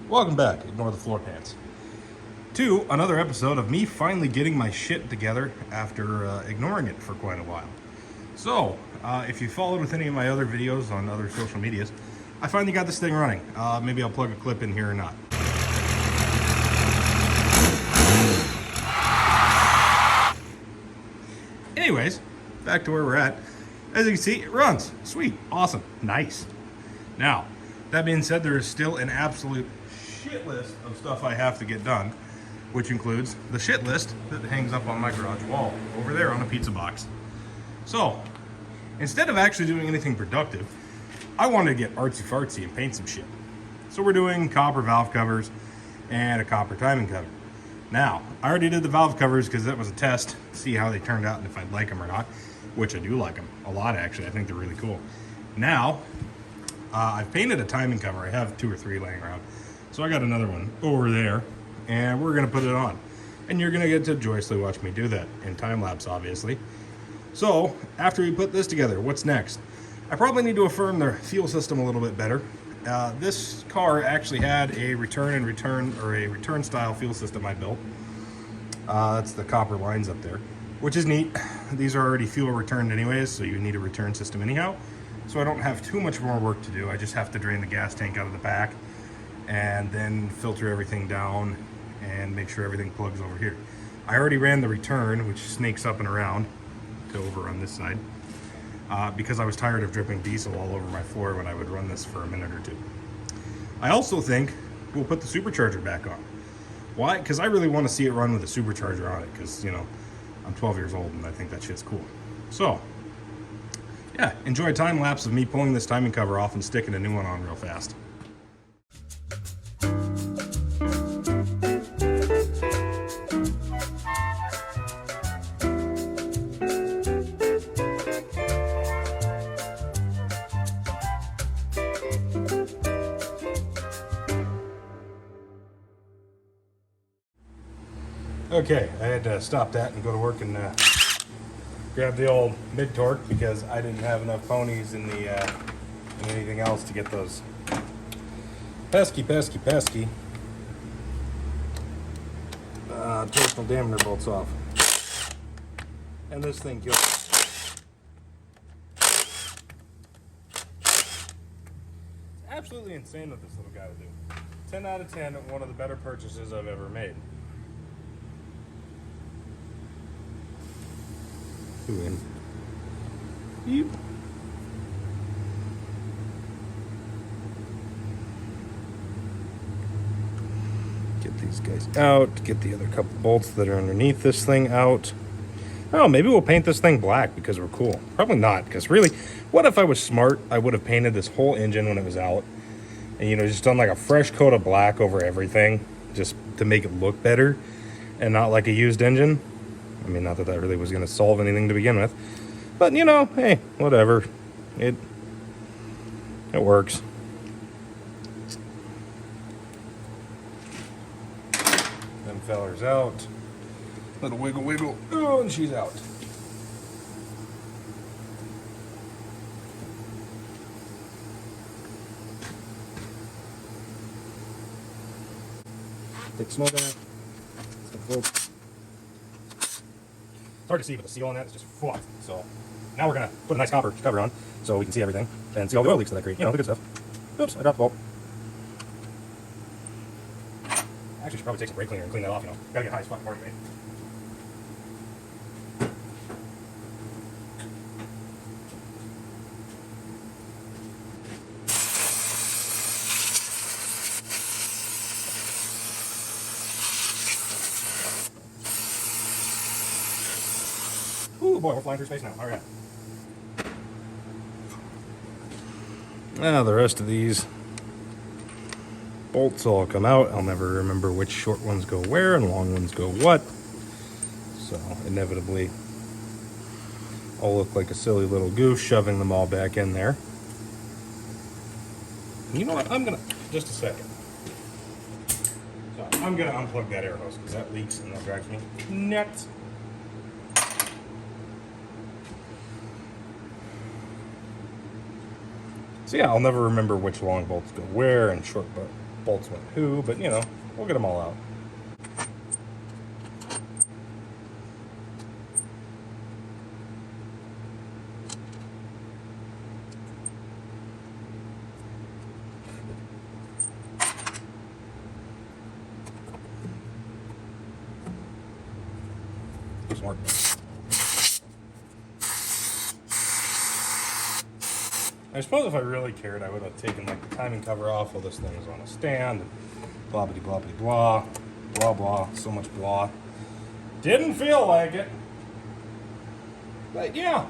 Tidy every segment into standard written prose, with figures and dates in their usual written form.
Welcome back, Ignore the Floor Pants, to another episode of me finally getting my shit together after ignoring it for quite a while. So, if you followed with any of my other videos on other social medias, I finally got this thing running. Maybe I'll plug a clip in here or not. Anyways, back to where we're at. As you can see, it runs. Sweet, awesome, nice. Now, that being said, there is still an absolute shit list of stuff I have to get done, which includes the shit list that hangs up on my garage wall over there on a pizza box. So, instead of actually doing anything productive, I wanted to get artsy-fartsy and paint some shit. So we're doing copper valve covers and a copper timing cover. Now, I already did the valve covers because that was a test to see how they turned out and if I'd like them or not, which I do like them a lot actually. I think they're really cool. Now, I've painted a timing cover. I have 2 or 3 laying around. So I got another one over there, and we're gonna put it on. And you're gonna get to joyously watch me do that in time lapse, obviously. So after we put this together, what's next? I probably need to affirm the fuel system a little bit better. This car actually had a return style fuel system I built. That's the copper lines up there, which is neat. These are already fuel returned anyways, so you need a return system anyhow. So I don't have too much more work to do. I just have to drain the gas tank out of the back and then filter everything down and make sure everything plugs over here. I already ran the return, which snakes up and around to over on this side, because I was tired of dripping diesel all over my floor when I would run this for a minute or two. I also think we'll put the supercharger back on. Why? Because I really want to see it run with a supercharger on it, because, you know, I'm 12 years old and I think that shit's cool. So, yeah, enjoy a time lapse of me pulling this timing cover off and sticking a new one on real fast. Okay, I had to stop that and go to work and grab the old mid-torque because I didn't have enough ponies in the in anything else to get those pesky torsional dampener bolts off. And this thing kills me. It's absolutely insane what this little guy will do. 10 out of 10, one of the better purchases I've ever made. Yep. Get these guys out, get the other couple bolts that are underneath this thing out. Oh, maybe we'll paint this thing black because we're cool. Probably not, because really, what if I was smart? I would have painted this whole engine when it was out and, you know, just done like a fresh coat of black over everything just to make it look better and not like a used engine. I mean, not that that really was going to solve anything to begin with. But, you know, hey, whatever. It works. Them fellers out. Little wiggle, wiggle. Oh, and she's out. Take the smoke out. It's hard to see, but the seal on that is just fluff. So now we're gonna put a nice copper cover on so we can see everything and see all the oil leaks that I create. You know, the good stuff. Oops, I dropped the bolt. Actually, should probably take some brake cleaner and clean that off. You know, gotta get high as fucking party, mate. Ooh, boy, we're flying through space now. All right. Now the rest of these bolts all come out. I'll never remember which short ones go where and long ones go what. So inevitably, I'll look like a silly little goose shoving them all back in there. You know what? I'm gonna, just a second. So I'm gonna unplug that air hose because that leaks and that drives me nuts. So yeah, I'll never remember which long bolts go where and short bolts went who, but you know, we'll get them all out. Smart. I suppose if I really cared, I would have taken like the timing cover off while this thing was on a stand. Blah blah blah blah blah blah. So much blah. Didn't feel like it, but yeah.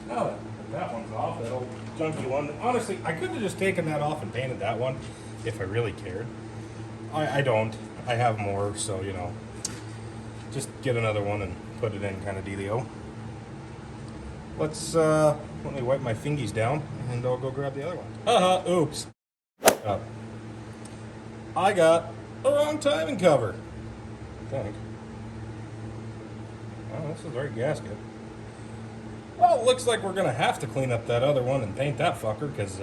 Now that one's off, that old junky one. Honestly, I could have just taken that off and painted that one if I really cared. I don't. I have more, so you know, just get another one and put it in, kind of dealio. Let's let me wipe my fingies down, and I'll go grab the other one. Haha, oops. I got the wrong timing cover, I think. Oh, this is the right gasket. Well, it looks like we're gonna have to clean up that other one and paint that fucker, because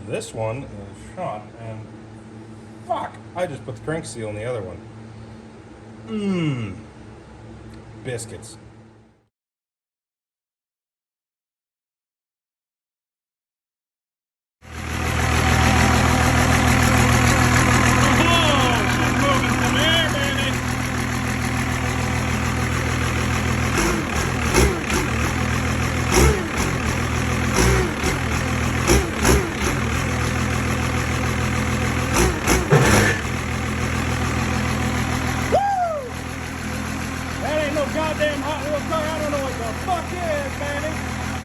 this one is shot, and fuck, I just put the crank seal in the other one. Biscuits.